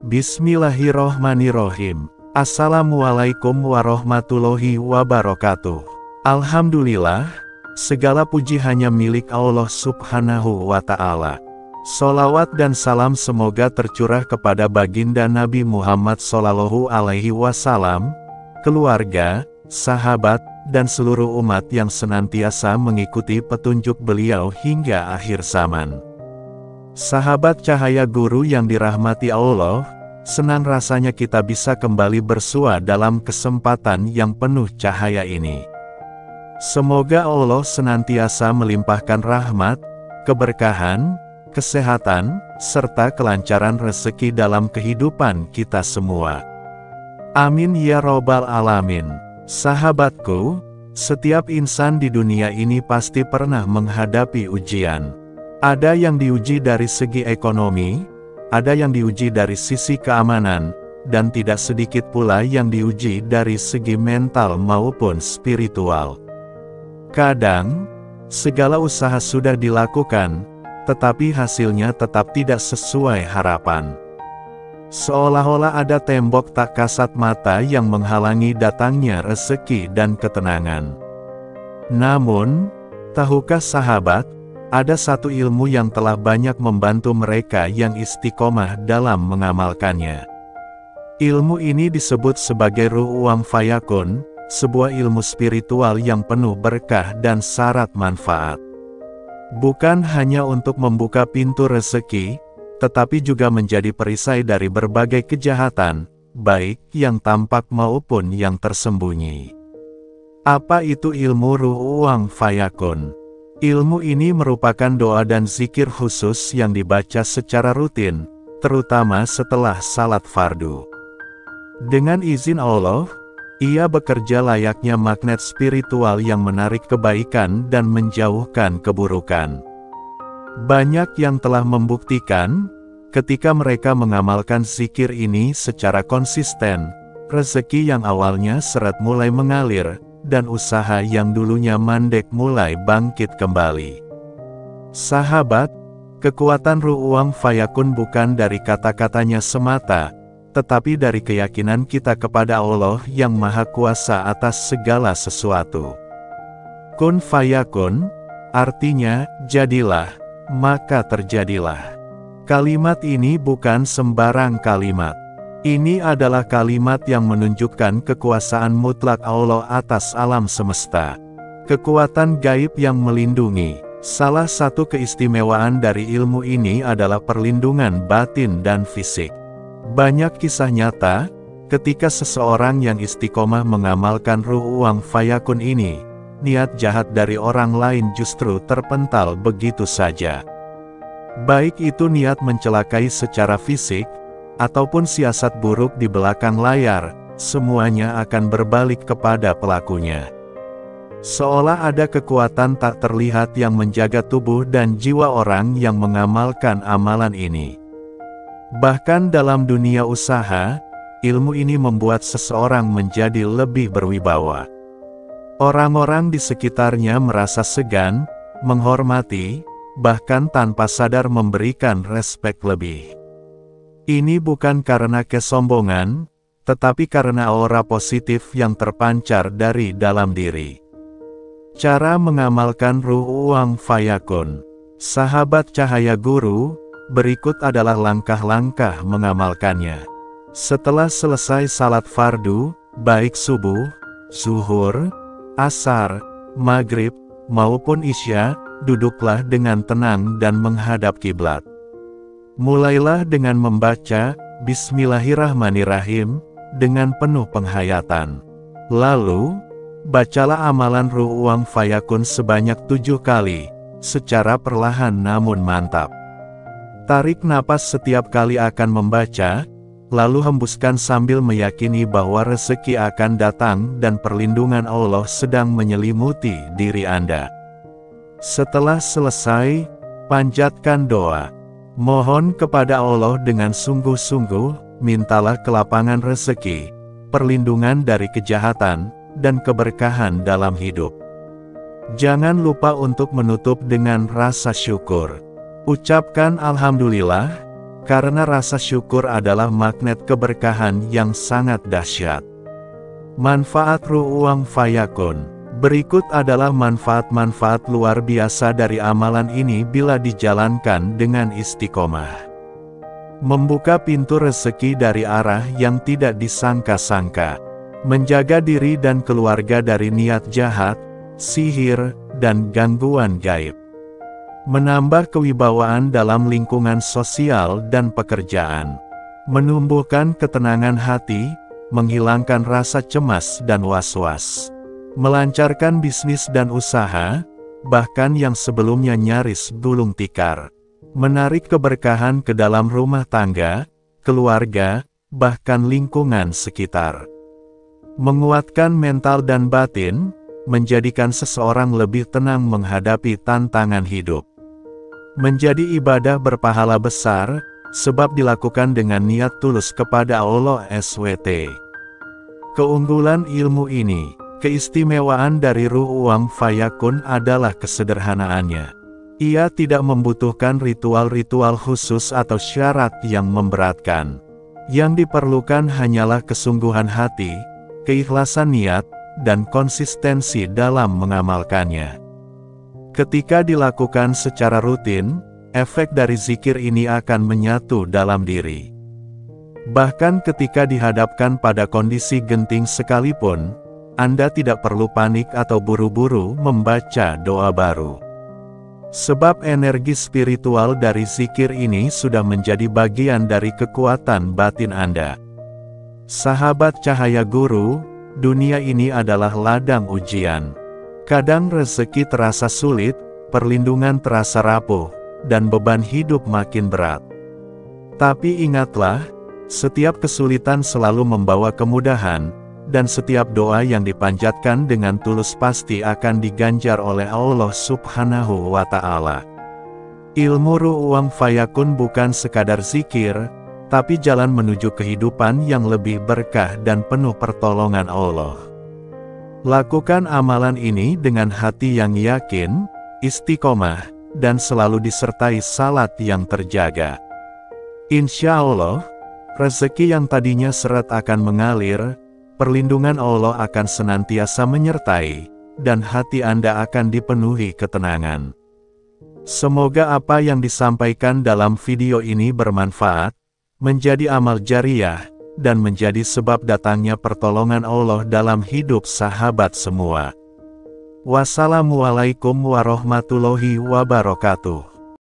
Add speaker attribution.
Speaker 1: Bismillahirrohmanirrohim. Assalamualaikum warahmatullahi wabarakatuh. Alhamdulillah, segala puji hanya milik Allah Subhanahu wa Ta'ala. Sholawat dan salam semoga tercurah kepada baginda Nabi Muhammad Shallallahu Alaihi Wasallam, keluarga, sahabat, dan seluruh umat yang senantiasa mengikuti petunjuk beliau hingga akhir zaman. Sahabat cahaya guru yang dirahmati Allah, senang rasanya kita bisa kembali bersua dalam kesempatan yang penuh cahaya ini. Semoga Allah senantiasa melimpahkan rahmat, keberkahan, kesehatan, serta kelancaran rezeki dalam kehidupan kita semua. Amin ya robbal alamin. Sahabatku, setiap insan di dunia ini pasti pernah menghadapi ujian. Ada yang diuji dari segi ekonomi, ada yang diuji dari sisi keamanan, dan tidak sedikit pula yang diuji dari segi mental maupun spiritual. Kadang, segala usaha sudah dilakukan, tetapi hasilnya tetap tidak sesuai harapan. Seolah-olah ada tembok tak kasat mata yang menghalangi datangnya rezeki dan ketenangan. Namun, tahukah sahabat, ada satu ilmu yang telah banyak membantu mereka yang istiqomah dalam mengamalkannya. Ilmu ini disebut sebagai ruh uang fayakun, sebuah ilmu spiritual yang penuh berkah dan syarat manfaat. Bukan hanya untuk membuka pintu rezeki, tetapi juga menjadi perisai dari berbagai kejahatan, baik yang tampak maupun yang tersembunyi. Apa itu ilmu ruh uang fayakun? Ilmu ini merupakan doa dan zikir khusus yang dibaca secara rutin, terutama setelah salat fardu. Dengan izin Allah, ia bekerja layaknya magnet spiritual yang menarik kebaikan dan menjauhkan keburukan. Banyak yang telah membuktikan, ketika mereka mengamalkan zikir ini secara konsisten, rezeki yang awalnya seret mulai mengalir, dan usaha yang dulunya mandek mulai bangkit kembali. Sahabat, kekuatan ruh uang fayakun bukan dari kata-katanya semata, tetapi dari keyakinan kita kepada Allah yang Maha Kuasa atas segala sesuatu. Kun fayakun, artinya, jadilah, maka terjadilah. Kalimat ini bukan sembarang kalimat. Ini adalah kalimat yang menunjukkan kekuasaan mutlak Allah atas alam semesta. Kekuatan gaib yang melindungi. Salah satu keistimewaan dari ilmu ini adalah perlindungan batin dan fisik. Banyak kisah nyata, ketika seseorang yang istiqomah mengamalkan ruh uang fayakun ini, niat jahat dari orang lain justru terpental begitu saja. Baik itu niat mencelakai secara fisik, ataupun siasat buruk di belakang layar, semuanya akan berbalik kepada pelakunya. Seolah ada kekuatan tak terlihat yang menjaga tubuh dan jiwa orang yang mengamalkan amalan ini. Bahkan dalam dunia usaha, ilmu ini membuat seseorang menjadi lebih berwibawa. Orang-orang di sekitarnya merasa segan, menghormati, bahkan tanpa sadar memberikan respek lebih. Ini bukan karena kesombongan, tetapi karena aura positif yang terpancar dari dalam diri. Cara mengamalkan ruh uang fayakun. Sahabat cahaya guru, berikut adalah langkah-langkah mengamalkannya. Setelah selesai salat fardu, baik subuh, zuhur, asar, maghrib, maupun isya, duduklah dengan tenang dan menghadap kiblat. Mulailah dengan membaca Bismillahirrahmanirrahim dengan penuh penghayatan. Lalu, bacalah amalan ruh uang fayakun sebanyak 7 kali, secara perlahan namun mantap. Tarik napas setiap kali akan membaca, lalu hembuskan sambil meyakini bahwa rezeki akan datang dan perlindungan Allah sedang menyelimuti diri Anda. Setelah selesai, panjatkan doa. Mohon kepada Allah dengan sungguh-sungguh, mintalah kelapangan rezeki, perlindungan dari kejahatan, dan keberkahan dalam hidup. Jangan lupa untuk menutup dengan rasa syukur. Ucapkan Alhamdulillah, karena rasa syukur adalah magnet keberkahan yang sangat dahsyat. Manfaat Ruh Uang Fayakun. Berikut adalah manfaat-manfaat luar biasa dari amalan ini bila dijalankan dengan istiqomah. Membuka pintu rezeki dari arah yang tidak disangka-sangka. Menjaga diri dan keluarga dari niat jahat, sihir, dan gangguan gaib. Menambah kewibawaan dalam lingkungan sosial dan pekerjaan. Menumbuhkan ketenangan hati, menghilangkan rasa cemas dan was-was. Melancarkan bisnis dan usaha, bahkan yang sebelumnya nyaris gulung tikar. Menarik keberkahan ke dalam rumah tangga, keluarga, bahkan lingkungan sekitar. Menguatkan mental dan batin, menjadikan seseorang lebih tenang menghadapi tantangan hidup. Menjadi ibadah berpahala besar, sebab dilakukan dengan niat tulus kepada Allah SWT. Keunggulan ilmu ini. Keistimewaan dari Ruh Uang Fayakun adalah kesederhanaannya. Ia tidak membutuhkan ritual-ritual khusus atau syarat yang memberatkan. Yang diperlukan hanyalah kesungguhan hati, keikhlasan niat, dan konsistensi dalam mengamalkannya. Ketika dilakukan secara rutin, efek dari zikir ini akan menyatu dalam diri. Bahkan ketika dihadapkan pada kondisi genting sekalipun, Anda tidak perlu panik atau buru-buru membaca doa baru. Sebab energi spiritual dari zikir ini sudah menjadi bagian dari kekuatan batin Anda. Sahabat cahaya guru, dunia ini adalah ladang ujian. Kadang rezeki terasa sulit, perlindungan terasa rapuh, dan beban hidup makin berat. Tapi ingatlah, setiap kesulitan selalu membawa kemudahan, dan setiap doa yang dipanjatkan dengan tulus pasti akan diganjar oleh Allah Subhanahu wa Ta'ala. Ilmu Ruh Uang Fayakun bukan sekadar zikir, tapi jalan menuju kehidupan yang lebih berkah dan penuh pertolongan Allah. Lakukan amalan ini dengan hati yang yakin, istiqomah, dan selalu disertai salat yang terjaga. Insya Allah, rezeki yang tadinya seret akan mengalir, perlindungan Allah akan senantiasa menyertai, dan hati Anda akan dipenuhi ketenangan. Semoga apa yang disampaikan dalam video ini bermanfaat, menjadi amal jariyah, dan menjadi sebab datangnya pertolongan Allah dalam hidup sahabat semua. Wassalamualaikum warahmatullahi wabarakatuh.